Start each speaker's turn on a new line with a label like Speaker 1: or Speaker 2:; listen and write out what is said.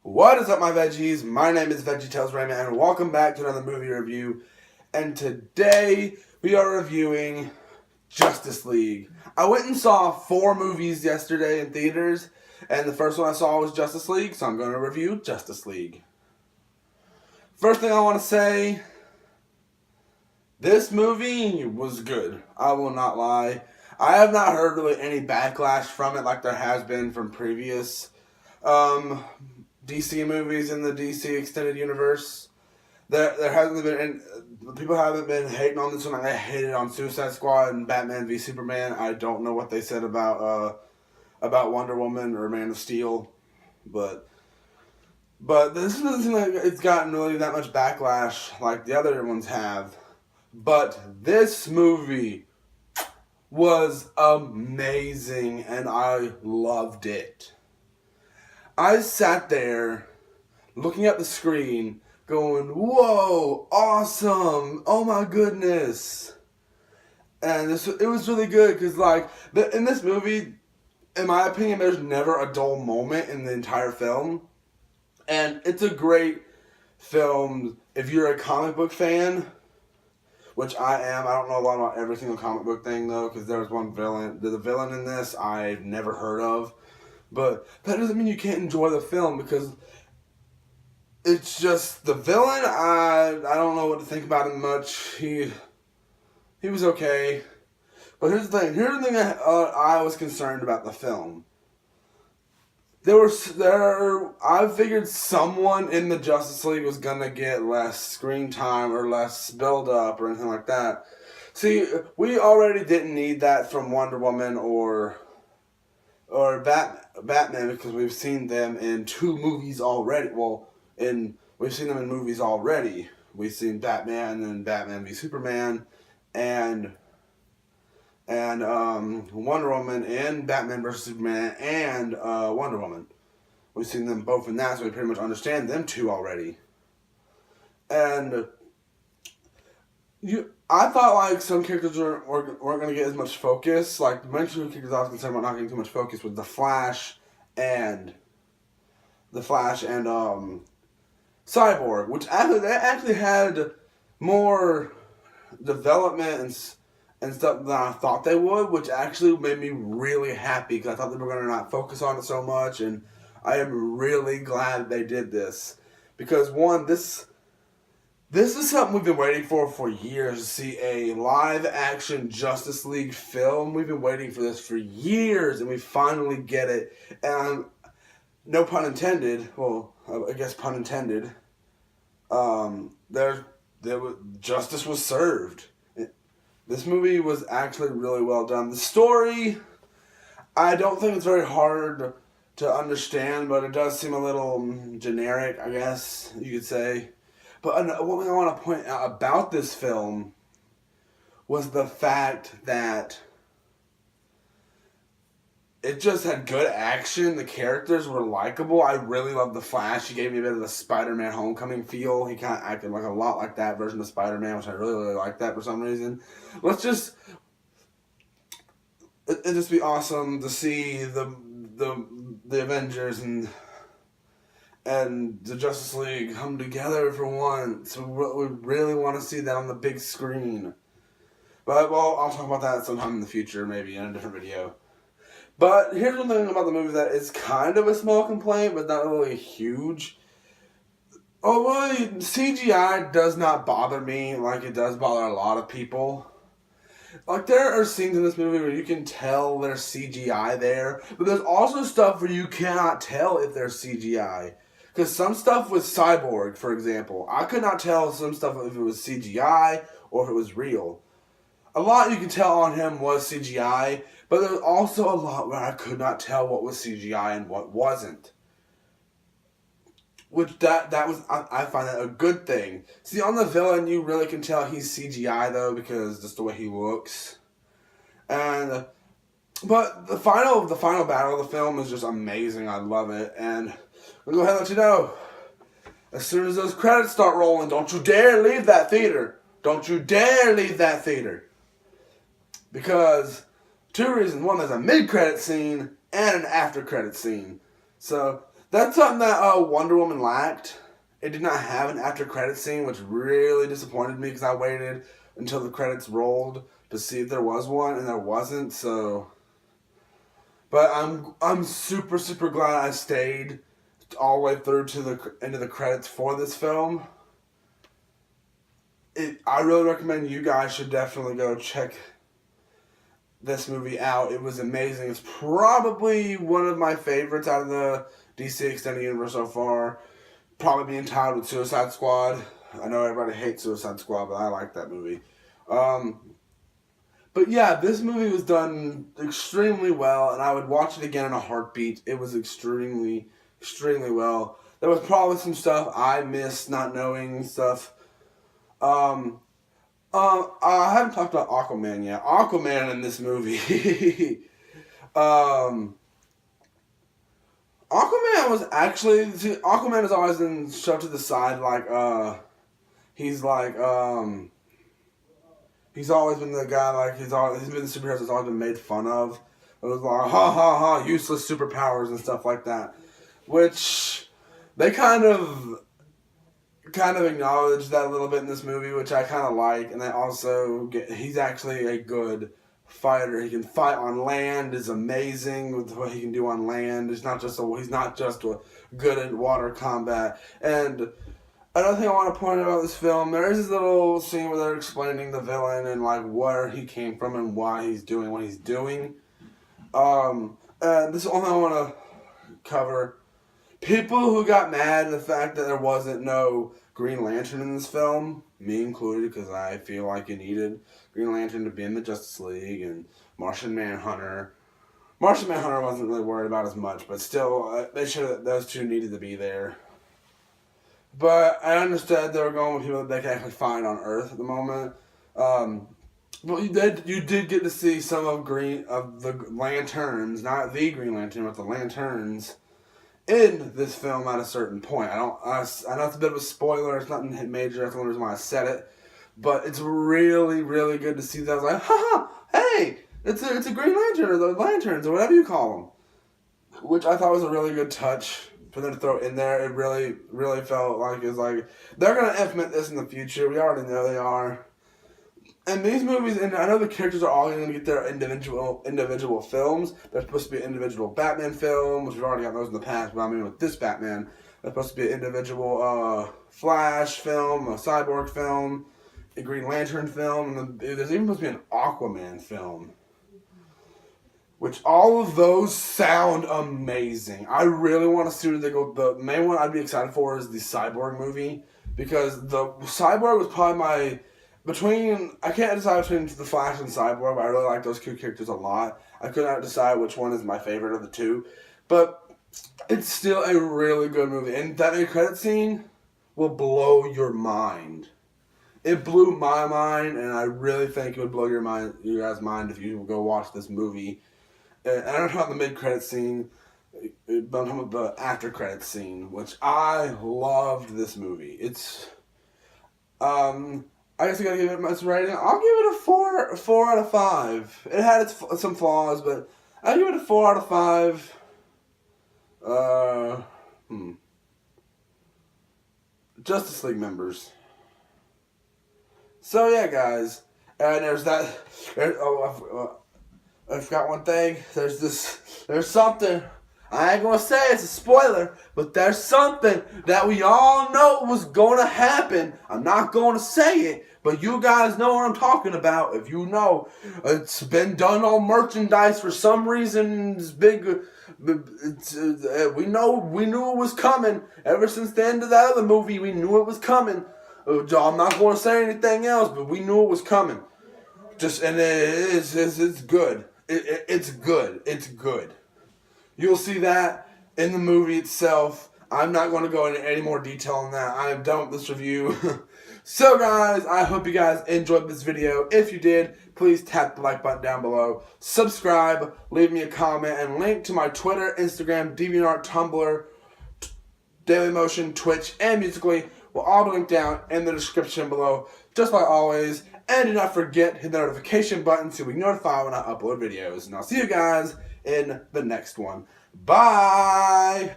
Speaker 1: What is up, my veggies? My name is VeggieTales Raymond, and welcome back to another movie review. And today we are reviewing Justice League. I went and saw 4 movies yesterday in theaters, and the first one I saw was Justice League, so I'm going to review Justice League. First thing I want to say, this movie was good. I will not lie. I have not heard really any backlash from it like there has been from previous DC movies in the DC extended universe. There hasn't been, and people haven't been hating on this one. Like I hated on Suicide Squad and Batman v Superman. I don't know what they said about Wonder Woman or Man of Steel, but this doesn't seem like it's gotten really that much backlash like the other ones have. But this movie was amazing, and I loved it. I sat there looking at the screen going, whoa, awesome, oh my goodness. And it was really good because in this movie, in my opinion, there's never a dull moment in the entire film. And it's a great film if you're a comic book fan, which I am. I don't know a lot about every single comic book thing though, because there was one villain. The villain in this I've never heard of. But that doesn't mean you can't enjoy the film because it's just the villain. I don't know what to think about him much. He was okay. But here's the thing. Here's the thing I was concerned about the film. I figured someone in the Justice League was gonna get less screen time or less build up or anything like that. See, we already didn't need that from Wonder Woman or Batman because we've seen them in 2 movies already. We've seen them in movies already. We've seen Batman and Batman v Superman, and Wonder Woman and Batman vs Superman and Wonder Woman. We've seen them both in that, so we pretty much understand them 2 already. And I thought some characters weren't going to get as much focus. Like the main 2 characters I was concerned about not getting too much focus was the Flash and Cyborg, which actually had more development and stuff than I thought they would, which actually made me really happy because I thought they were going to not focus on it so much, and I am really glad they did this because one, this is something we've been waiting for years, to see a live-action Justice League film. We've been waiting for this for years, and we finally get it. And no pun intended. Well, I guess pun intended. Justice was served. This movie was actually really well done. The story, I don't think it's very hard to understand, but it does seem a little generic, I guess you could say. But one thing I want to point out about this film was the fact that it just had good action. The characters were likable. I really loved the Flash. He gave me a bit of the Spider-Man Homecoming feel. He kind of acted like a lot like that version of Spider-Man, which I really, really liked that for some reason. It'd just be awesome to see the Avengers and the Justice League come together for once. We really want to see that on the big screen. But, I'll talk about that sometime in the future, maybe in a different video. But here's one thing about the movie that is kind of a small complaint, but not really huge. CGI does not bother me like it does bother a lot of people. Like, there are scenes in this movie where you can tell there's CGI there, but there's also stuff where you cannot tell if there's CGI. Because some stuff with Cyborg, for example, I could not tell some stuff if it was CGI or if it was real. A lot you can tell on him was CGI, but there was also a lot where I could not tell what was CGI and what wasn't. Which I find that a good thing. See, on the villain, you really can tell he's CGI though, because just the way he looks. But the final battle of the film is just amazing. I love it, and I'm gonna go ahead and let you know. As soon as those credits start rolling, don't you dare leave that theater. Don't you dare leave that theater. Because 2 reasons. One, there's a mid-credit scene and an after-credit scene. So That's something that Wonder Woman lacked. It did not have an after credit scene, which really disappointed me because I waited until the credits rolled to see if there was one, and there wasn't. So, but I'm super glad I stayed all the way through to the end of the credits for this film. I really recommend you guys should definitely go check this movie out. It was amazing. It's probably one of my favorites out of the DC Extended Universe so far. Probably being tied with Suicide Squad. I know everybody hates Suicide Squad, but I like that movie. But yeah, this movie was done extremely well, and I would watch it again in a heartbeat. It was extremely well. There was probably some stuff I missed, not knowing stuff. I haven't talked about Aquaman yet. Aquaman in this movie. Aquaman was actually... Aquaman has always been shoved to the side he's always been the guy, he's been the superhero that's always been made fun of. It was like, ha ha ha, useless superpowers and stuff like that. Which, they kind of acknowledge that a little bit in this movie, which I kind of like. And they also he's actually a good fighter. He can fight on land. Is amazing with what he can do on land. He's not just good at water combat. And another thing I want to point out about this film, there is this little scene where they're explaining the villain and where he came from and why he's doing what he's doing. And this is the only thing I want to cover. People who got mad at the fact that there wasn't no Green Lantern in this film, me included, because I feel like you needed Green Lantern to be in the Justice League, and Martian Manhunter. Martian Manhunter wasn't really worried about as much, but still, those two needed to be there. But I understood they were going with people that they can actually find on Earth at the moment. But you did get to see some of the Lanterns, not the Green Lantern, but the Lanterns, in this film at a certain point. I know it's a bit of a spoiler. It's nothing major. That's the only reason why I said it. But it's really good to see that. I was like, haha, hey, it's a Green Lantern or the Lanterns or whatever you call them, which I thought was a really good touch for them to throw in there. It really felt like it's like they're gonna implement this in the future. We already know they are. And these movies, and I know the characters are all going to get their individual films. There's supposed to be an individual Batman film, which we've already got those in the past, but I mean with this Batman, there's supposed to be an individual Flash film, a Cyborg film, a Green Lantern film, and there's even supposed to be an Aquaman film. Which all of those sound amazing. I really want to see where they go. The main one I'd be excited for is the Cyborg movie, because the Cyborg was probably I can't decide between the Flash and Cyborg, but I really like those two characters a lot. I could not decide which one is my favorite of the two, but it's still a really good movie. And that mid-credit scene will blow your mind. It blew my mind, and I really think it would blow your guys' mind if you go watch this movie. And I don't know about the mid-credit scene, but I'm talking about the after-credit scene, which I loved this movie. It's, I guess I gotta give it my rating. I'll give it a 4 out of 5. It had some flaws, but I'll give it a 4 out of 5. Justice League members. So yeah, guys, and there's that. I forgot one thing. There's something. I ain't gonna say it's a spoiler, but there's something that we all know was gonna happen. I'm not gonna say it, but you guys know what I'm talking about. If you know, it's been done on merchandise for some reason. It's big. We knew it was coming. Ever since the end of that other movie, we knew it was coming. I'm not gonna say anything else, but we knew it was coming. It's good. It's good. It's good. You'll see that in the movie itself. I'm not going to go into any more detail on that. I am done with this review. So guys, I hope you guys enjoyed this video. If you did, please tap the like button down below. Subscribe, leave me a comment, and link to my Twitter, Instagram, DeviantArt, Tumblr, Dailymotion, Twitch, and Musically will all be linked down in the description below, just like always. And do not forget, hit the notification button so we can notify when I upload videos. And I'll see you guys in the next one. Bye!